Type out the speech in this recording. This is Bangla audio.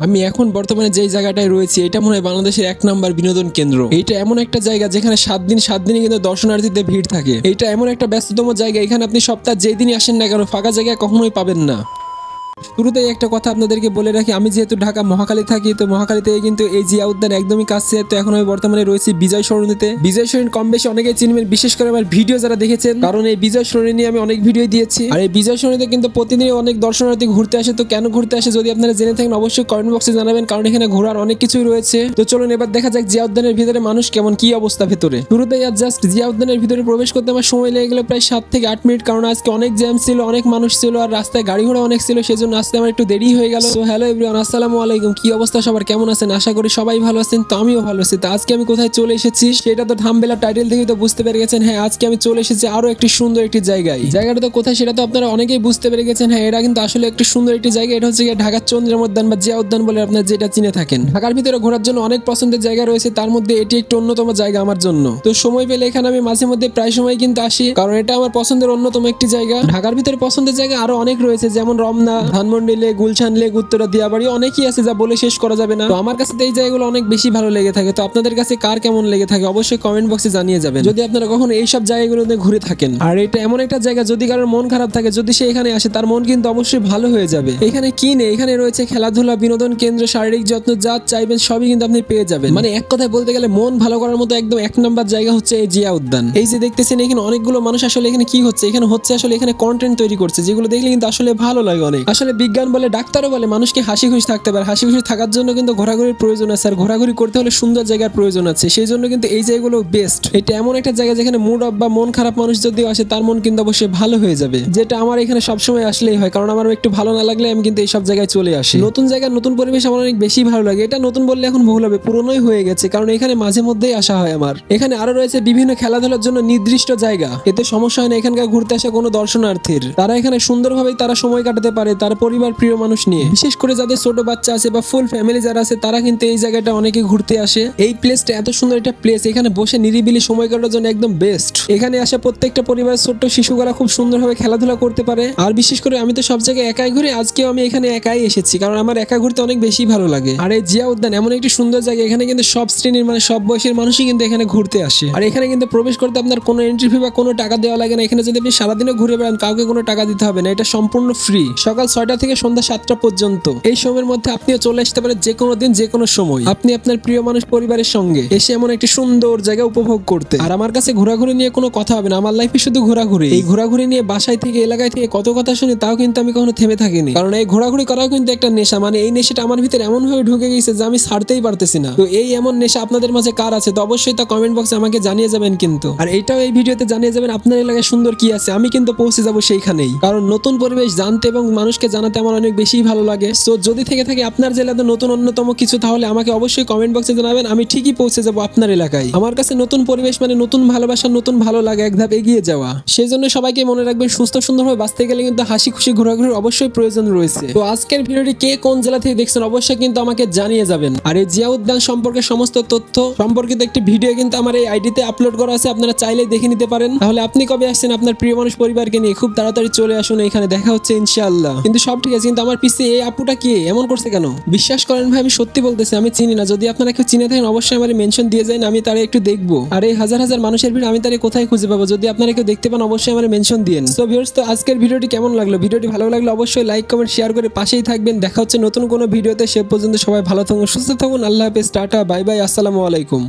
আমি এখন বর্তমানে যেই জায়গাটায় রয়েছি এটা মনে হয় বাংলাদেশের 1 নাম্বার বিনোদন কেন্দ্র। এইটা এমন একটা জায়গা যেখানে 7 দিনই কিন্তু দর্শনার্থীদের ভিড় থাকে। এইটা এমন একটা ব্যস্ততম জায়গা, এখানে আপনি সপ্তাহে যেই দিনই আসেন না কেন ফাঁকা জায়গা কখনোই পাবেন না। শুরুতেই একটা কথা আপনাদেরকে বলে রাখি, আমি যেহেতু ঢাকা মহাখালী থাকি, তো মহাখালী থেকে কিন্তু এই জিয়া উদ্যান একদমই কাছে। তো এখন আমি বর্তমানে রয়েছি বিজয় সরণিতে। বিজয় সরণি কম বেশি অনেকেই চিনবেন, বিশেষ করে আমার ভিডিও যারা দেখেছেন, কারণ এই বিজয় সরণি নিয়ে আমি অনেক ভিডিও দিয়েছি। আর এই বিজয় সরণিতে কিন্তু প্রতিদিনই অনেক দর্শনার্থী ঘুরতে আসে। তো কেন ঘুরতে আসে যদি আপনারা জেনে থাকেন অবশ্যই কমেন্ট বক্সে জানাবেন, কারণ এখানে ঘোরার অনেক কিছুই রয়েছে। তো চলুন এবার দেখা যাক জিয়া উদ্যানের ভিতরে মানুষ কেমন, কি অবস্থা ভেতরে। শুরুতেই আর জাস্ট জিয়া উদ্যানের ভিতরে প্রবেশ করতে আমার সময় লেগে গেল প্রায় 7 থেকে 8 মিনিট, কারণ আজকে অনেক জ্যাম ছিল, অনেক মানুষ ছিল আর রাস্তায় গাড়ি ঘোড়া অনেক ছিল, সেজন্য আসতে আমার একটু দেরি হয়ে গেল। সো হ্যালো এভরিওয়ান, আসসালামু আলাইকুম। কি অবস্থা সবার, কেমন আছেন? আশা করি সবাই ভালো আছেন। তো আমিও ভালো আছি। তো আজকে আমি কোথায় চলে এসেছি সেটা তো থাম্বনেল টাইটেল দেখে তো বুঝতে পেরে গেছেন। হ্যাঁ, আজকে আমি চলে এসেছি আরো একটি সুন্দর একটি জায়গায়। জায়গাটা তো কোথায় সেটা তো আপনারা অনেকেই বুঝতে পেরে গেছেন। হ্যাঁ, এটা কিন্তু আসলে একটি সুন্দর একটি জায়গা। এটা হচ্ছে ঢাকার চন্দ্রের উদ্যান বা জিয়া উদ্যান বলে আপনারা যেটা চিনে থাকেন। ঢাকার ভিতরে ঘোরার জন্য অনেক পছন্দের জায়গা রয়েছে, তার মধ্যে এটি একটি অন্যতম জায়গা আমার জন্য। তো সময় পেলে এখানে আমি মাঝে মধ্যে প্রায় সময় কিন্তু আসি, কারণ এটা আমার পছন্দের অন্যতম একটি জায়গা। ঢাকার ভিতরে পছন্দের জায়গা আরো অনেক রয়েছে, যেমন রমনা, ধানমন্ডি লেক, গুলশান লেক, উত্তরা, দিয়াবাড়ি, অনেকই আছে যা বলে শেষ করা যাবে না। তো আমার কাছে এই জায়গাগুলো অনেক বেশি ভালো লেগে থাকে। তো আপনাদের কাছে কার কেমন লেগে থাকে অবশ্যই কমেন্ট বক্সে জানিয়ে যাবেন, যদি আপনারা কখনো এইসব জায়গাগুলোতে ঘুরে থাকেন। আর এটা এমন একটা জায়গা, যদি কারোর মন খারাপ থাকে, যদি সে এখানে আসে তার মন কিন্তু অবশ্যই ভালো হয়ে যাবে। এখানে কি নেই, এখানে রয়েছে খেলাধুলা, বিনোদন কেন্দ্র, শারীরিক যত্ন, যা চাইবেন সবই কিন্তু আপনি পেয়ে যাবেন। মানে এক কথায় বলতে গেলে মন ভালো করার মতো একদম 1 নাম্বার জায়গা হচ্ছে এই জিয়া উদ্যান। এই যে দেখতেছেন এখানে অনেকগুলো মানুষ, আসলে এখানে কি হচ্ছে, এখানে হচ্ছে আসলে এখানে কন্টেন্ট তৈরি করছে, যেগুলো দেখলে কিন্তু আসলে ভালো লাগে অনেক। আসলে বিজ্ঞান বলে, ডাক্তারও বলে মানুষকে হাসি খুশি থাকতে পারে। হাসি খুশি থাকার জন্য কিন্তু ঘোরাঘুরির প্রয়োজন আছে, আর ঘোরাঘুরি করতে হলে সুন্দর জায়গার প্রয়োজন আছে। সেই জন্য কিন্তু এই জায়গাগুলো বেস্ট। এটা এমন একটা জায়গা যেখানে মুড অফ বা মন খারাপ মানুষ যদি আসে তার মন কিন্তু অবশ্যই ভালো হয়ে যাবে, যেটা আমার এখানে সবসময় আসলেই হয়। কারণ আমার একটু ভালো না লাগলে আমি কিন্তু এই সব জায়গায় চলে আসি। নতুন জায়গা, নতুন পরিবেশ আমার অনেক বেশি ভালো লাগে। এটা নতুন বললে এখন ভুল হবে, পুরনোই হয়ে গেছে, কারণ এখানে মাঝে মধ্যেই আসা হয় আমার। এখানে আরো রয়েছে বিভিন্ন খেলাধুলার জন্য নির্দিষ্ট জায়গা। এতে সমস্যা হয় না এখানকার ঘুরতে আসা কোনো দর্শনার্থীর। তারা এখানে সুন্দরভাবেই তারা সময় কাটাতে পারে তার পরিবার, প্রিয় মানুষ নিয়ে। বিশেষ করে যাদের ছোট বাচ্চা আছে বা ফুল ফ্যামিলি যারা আছে তারা কিন্তু এই জায়গাটা অনেকে ঘুরতে আসে। এই প্লেসটা এত সুন্দর একটা প্লেস, এখানে বসে নিরিবিলি সময় কাটানোর জন্য একদম বেস্ট। এখানে আসা প্রত্যেকটা পরিবারের ছোট্ট শিশুগুলা খুব সুন্দরভাবে খেলাধুলা করতে পারে। আর বিশেষ করে আমি তো সব জায়গায় একাই ঘুরি, আজকেও আমি এখানে একাই এসেছি, কারণ আমার একা ঘুরতে অনেক বেশি ভালো লাগে। আর এই জিয়া উদ্যান এমন একটি সুন্দর জায়গা, এখানে কিন্তু সব শ্রেণীর মানে সব বয়সের মানুষই কিন্তু এখানে ঘুরতে আসে। আর এখানে কিন্তু প্রবেশ করতে আপনার কোনো এন্ট্রি ফি বা কোনো টাকা দেওয়া লাগে না। এখানে যদি আপনি সারাদিনও ঘুরে বেড়ান কাউকে কোনো টাকা দিতে হবে না, এটা সম্পূর্ণ ফ্রি। সকাল 6টা থেকে সন্ধ্যা 7টা পর্যন্ত এই সময়ের মধ্যে আপনিও চলে আসতে পারেন, যে কোনো দিন যে কোনো সময় আপনি আপনার প্রিয় মানুষ পরিবারের সঙ্গে এসে এমন একটি সুন্দর জায়গা উপভোগ করতে। আর আমার কাছে ঘোরাঘুরি নিয়ে কোনো কথা হবে না, আমার লাইফে শুধু ঘোরাঘুরি। এই ঘোরাঘুরি নিয়ে বাসায় থেকে এলাকায় থেকে কত কথা শুনি, তাও কিন্তু আমি কখনো থেমে থাকিনি, কারণ এই ঘোরাঘুরি করাও কিন্তু একটা নেশা। মানে এই নেশাটা আমার ভিতরে এমন ভাবে ঢুকে গেছে যে আমি ছাড়তেই পারতেছি না। তো এই এমন নেশা আপনাদের মাঝে কার আছে তো অবশ্যই তা কমেন্ট বক্সে আমাকে জানিয়ে যাবেন কিন্তু। আর এইটাও এই ভিডিওতে জানিয়ে যাবেন আপনার এলাকায় সুন্দর কি আছে, আমি কিন্তু পৌঁছে যাবো সেইখানেই, কারণ নতুন পরিবেশ জানতে এবং মানুষকে জানাতে আমার অনেক বেশি ভালো লাগে। সো যদি থেকে থাকে আপনার জেলাতে নতুন অন্যতম কিছু, তাহলে আমাকে অবশ্যই কমেন্ট বক্সে জানাবেন, আমি ঠিকই পৌঁছে যাবো আপনার এলাকায়। আমার কাছে নতুন পরিবেশ মানে নতুন ভালোবাসা, নতুন ভালো লাগে, এক ধাপ এগিয়ে যাওয়া। সেই জন্য সবাইকে মনে রাখবেন, সুস্থ সুন্দরভাবে বাঁচতে গেলে কিন্তু হাসি খুশি ঘোরাঘুরির অবশ্যই প্রয়োজন রয়েছে। তো আজকের ভিডিওটি কে কোন জেলা থেকে দেখছেন অবশ্যই কিন্তু আমাকে জানিয়ে যাবেন। আর এই জিয়া উদ্যান সম্পর্কে সমস্ত তথ্য সম্পর্কিত একটি ভিডিও কিন্তু আমার এই আইডিতে আপলোড করা আছে, আপনারা চাইলেই দেখে নিতে পারেন। তাহলে আপনি কবে আসছেন আপনার প্রিয় মানুষ পরিবারকে নিয়ে, খুব তাড়াতাড়ি চলে আসুন, এখানে দেখা হচ্ছে ইনশাআল্লাহ। কিন্তু সব ঠিক আছে, কিন্তু আমার পিছে এই আপুটা কি এমন করছে কেন? বিশ্বাস করেন ভাই, আমি সত্যি বলতেছি আমি চিনি না। যদি আপনারা কেউ চিনে থাকেন অবশ্যই আমার মেনশন দিয়ে যান, আমি তারে একটু দেখবো। আর এই হাজার হাজার মানুষের ভিড় আমি তারে কোথায় খুঁজে পাবো? যদি আপনারা কেউ দেখতে পান অবশ্যই আমার মেনশন দিন। সো ভিউয়ার্স, তো আজকের ভিডিওটি কেমন লাগলো? ভিডিওটি ভালো লাগলে অবশ্যই লাইক কমেন্ট শেয়ার করে পাশেই থাকবেন। দেখা হচ্ছে নতুন কোনো ভিডিওতে, সে পর্যন্ত সবাই ভালো থাকুন, সুস্থ থাকুন। আল্লাহ হাফেজ, টাটা, বাই বাই, আসসালামু আলাইকুম।